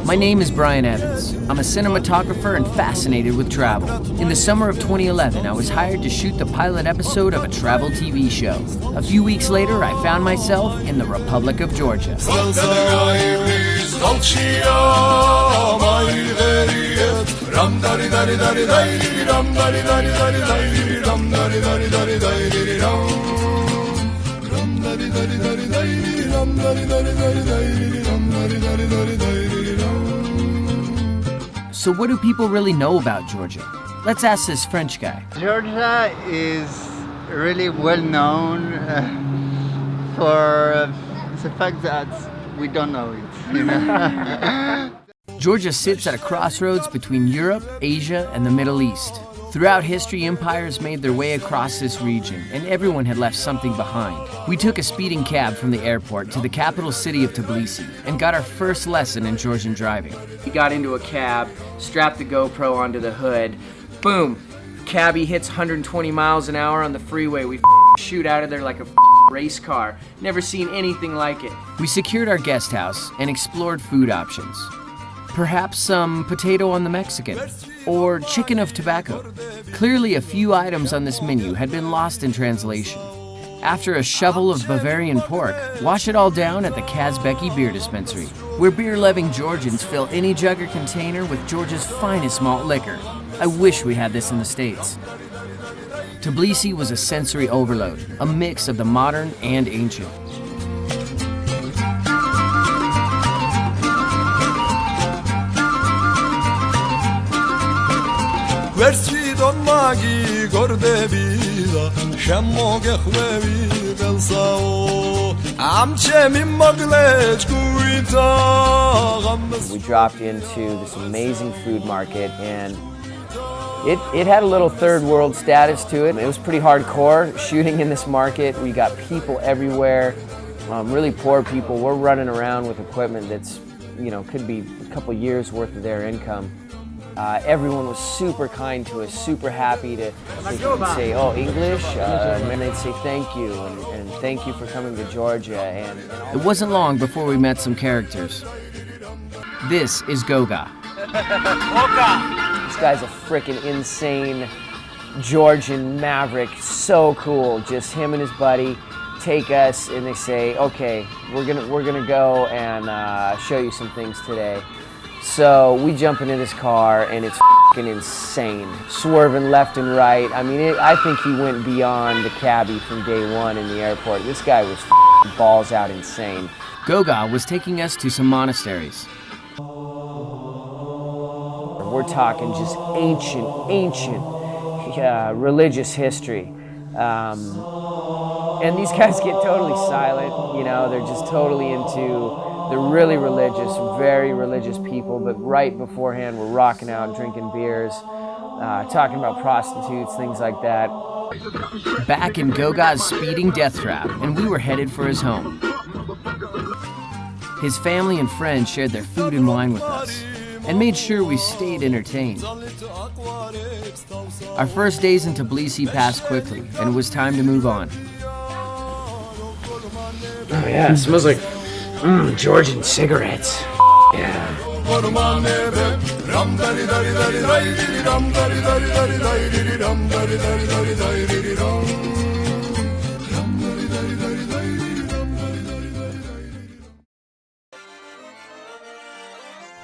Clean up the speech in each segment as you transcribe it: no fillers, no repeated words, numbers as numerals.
My name is Bryon Evans. I'm a cinematographer and fascinated with travel. In the summer of 2011, I was hired to shoot the pilot episode of a travel TV show. A few weeks later, I found myself in the Republic of Georgia. So what do people really know about Georgia? Let's ask this French guy. Georgia is really well known for the fact that we don't know it, you know? Georgia sits at a crossroads between Europe, Asia, and the Middle East. Throughout history, empires made their way across this region, and everyone had left something behind. We took a speeding cab from the airport to the capital city of Tbilisi and got our first lesson in Georgian driving. We got into a cab, strapped the GoPro onto the hood, boom, cabbie hits 120 miles an hour on the freeway. We shoot out of there like a race car. Never seen anything like it. We secured our guest house and explored food options. Perhaps some potato on the Mexican, or chicken of tobacco. Clearly a few items on this menu had been lost in translation. After a shovel of Bavarian pork, wash it all down at the Kazbeki beer dispensary, where beer-loving Georgians fill any jug or container with Georgia's finest malt liquor. I wish we had this in the States. Tbilisi was a sensory overload, a mix of the modern and ancient. We dropped into this amazing food market, and it had a little third world status to it. It was pretty hardcore shooting in this market. We got people everywhere, really poor people. We're running around with equipment that's, you know, could be a couple years worth of their income. Everyone was super kind to us, super happy to say, oh, English, and they'd say thank you, and thank you for coming to Georgia. And it wasn't long before we met some characters. This is Goga. This guy's a freaking insane Georgian maverick, so cool. Just him and his buddy take us, and they say, okay, we're gonna go and show you some things today. So we jump into this car, and it's f***ing insane. Swerving left and right. I mean, I think he went beyond the cabbie from day one in the airport. This guy was f***ing balls out insane. Goga was taking us to some monasteries. We're talking just ancient religious history. And these guys get totally silent, you know, they're just totally into. They're really religious, very religious people, but right beforehand we're rocking out, drinking beers, talking about prostitutes, things like that. Back in Goga's speeding death trap, and we were headed for his home. His family and friends shared their food and wine with us, and made sure we stayed entertained. Our first days in Tbilisi passed quickly, and it was time to move on. Oh yeah, it smells like Georgian cigarettes. Yeah.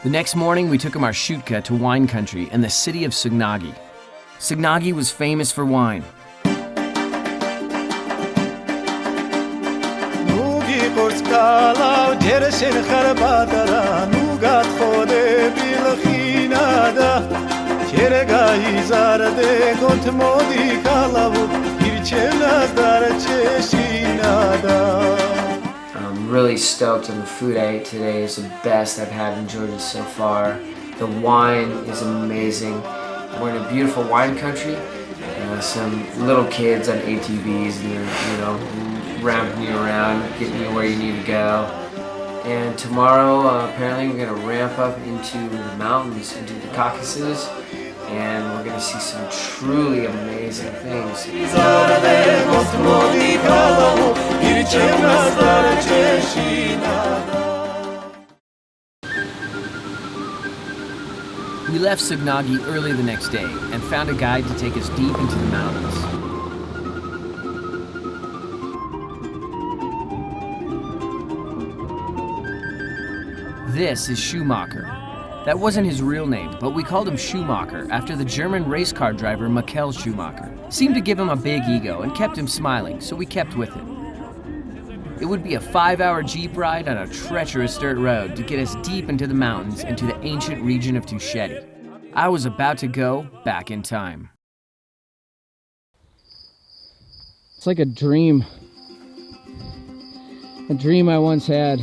The next morning, we took a marshutka to wine country and the city of Sugnagi. Sugnagi was famous for wine. I'm really stoked on the food I ate today. It's the best I've had in Georgia so far. The wine is amazing. We're in a beautiful wine country. Some little kids on ATVs, and they're, you know, ramping you around, getting you where you need to go. And tomorrow, apparently, we're going to ramp up into the mountains, into the Caucasus, and we're going to see some truly amazing things. We left Sugnagi early the next day and found a guide to take us deep into the mountains. This is Schumacher. That wasn't his real name, but we called him Schumacher after the German race car driver Michael Schumacher. Seemed to give him a big ego and kept him smiling, so we kept with him. It would be a 5-hour Jeep ride on a treacherous dirt road to get us deep into the mountains and to the ancient region of Tusheti. I was about to go back in time. It's like a dream I once had.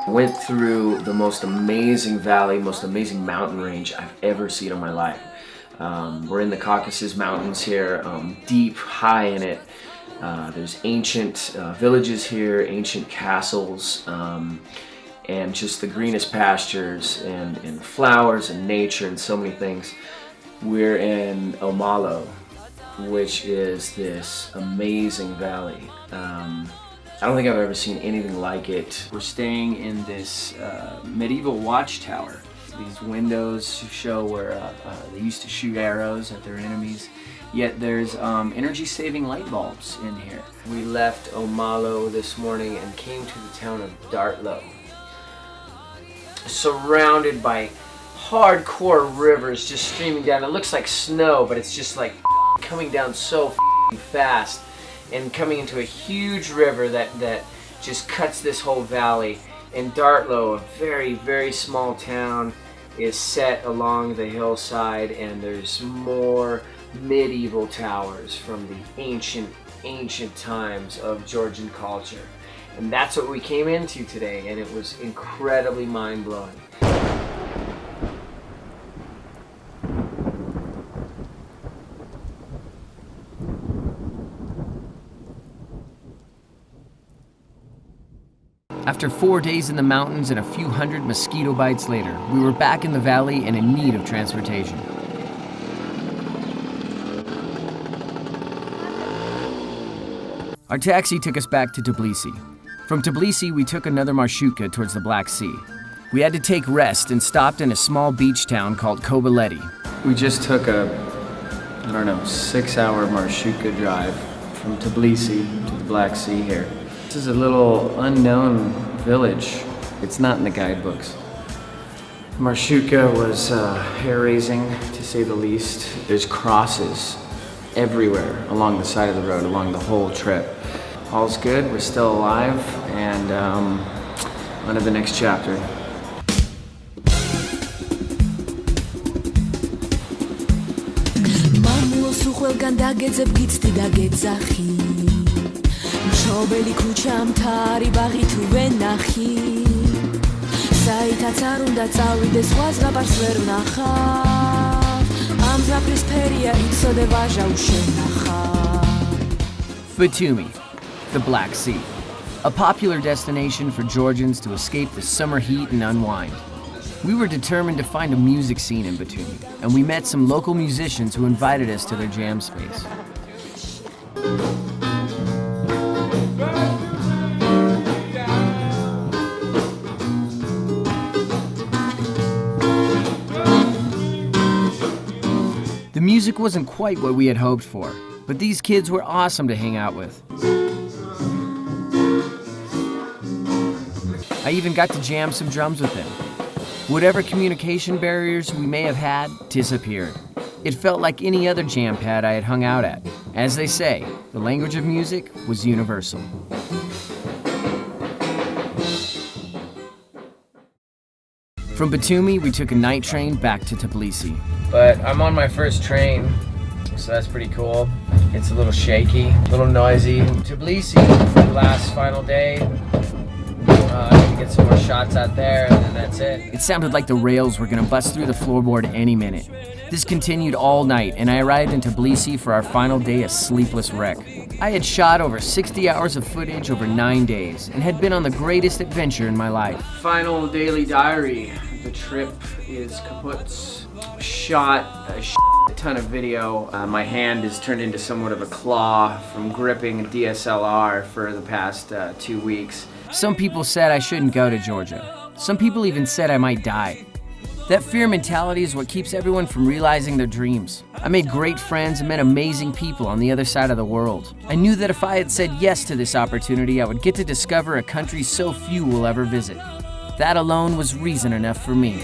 Went through the most amazing valley, most amazing mountain range I've ever seen in my life. We're in the Caucasus Mountains here, deep, high in it. There's ancient villages here, ancient castles, and just the greenest pastures and flowers and nature and so many things. We're in Omalo, which is this amazing valley. I don't think I've ever seen anything like it. We're staying in this medieval watchtower. These windows show where they used to shoot arrows at their enemies. Yet there's energy-saving light bulbs in here. We left Omalo this morning and came to the town of Dartlo. Surrounded by hardcore rivers just streaming down. It looks like snow, but it's just like coming down so fast and coming into a huge river that just cuts this whole valley. And Dartlo, a very, very small town, is set along the hillside, and there's more medieval towers from the ancient times of Georgian culture. And that's what we came into today, and it was incredibly mind-blowing. After 4 days in the mountains and a few hundred mosquito bites later, we were back in the valley and in need of transportation. Our taxi took us back to Tbilisi. From Tbilisi, we took another marshutka towards the Black Sea. We had to take rest and stopped in a small beach town called Kobaleti. We just took a, 6-hour marshutka drive from Tbilisi to the Black Sea here. This is a little unknown village. It's not in the guidebooks. Marshutka was hair-raising, to say the least. There's crosses everywhere along the side of the road, along the whole trip. All's good, we're still alive, and on to the next chapter. მშობელი ქუჩა მთარი ბაღი თუ ვენახი საითაც არ უნდა წავიდე სხვა ზღაპარს ვერ ვნახავ ამ ზაფრის ფერია იცოდე ვაჟა უშენახა. Batumi, the Black Sea, a popular destination for Georgians to escape the summer heat and unwind. We were determined to find a music scene in Batumi, and we met some local musicians who invited us to their jam space. The music wasn't quite what we had hoped for, but these kids were awesome to hang out with. I even got to jam some drums with them. Whatever communication barriers we may have had disappeared. It felt like any other jam pad I had hung out at. As they say, the language of music was universal. From Batumi, we took a night train back to Tbilisi. But I'm on my first train, so that's pretty cool. It's a little shaky, a little noisy. Tbilisi, the last final day. I'm gonna get some more shots out there, and then that's it. It sounded like the rails were gonna bust through the floorboard any minute. This continued all night, and I arrived in Tbilisi for our final day a sleepless wreck. I had shot over 60 hours of footage over 9 days, and had been on the greatest adventure in my life. Final daily diary. The trip is kaput. Shot a ton of video. My hand has turned into somewhat of a claw from gripping a DSLR for the past 2 weeks. Some people said I shouldn't go to Georgia. Some people even said I might die. That fear mentality is what keeps everyone from realizing their dreams. I made great friends and met amazing people on the other side of the world. I knew that if I had said yes to this opportunity, I would get to discover a country so few will ever visit. That alone was reason enough for me.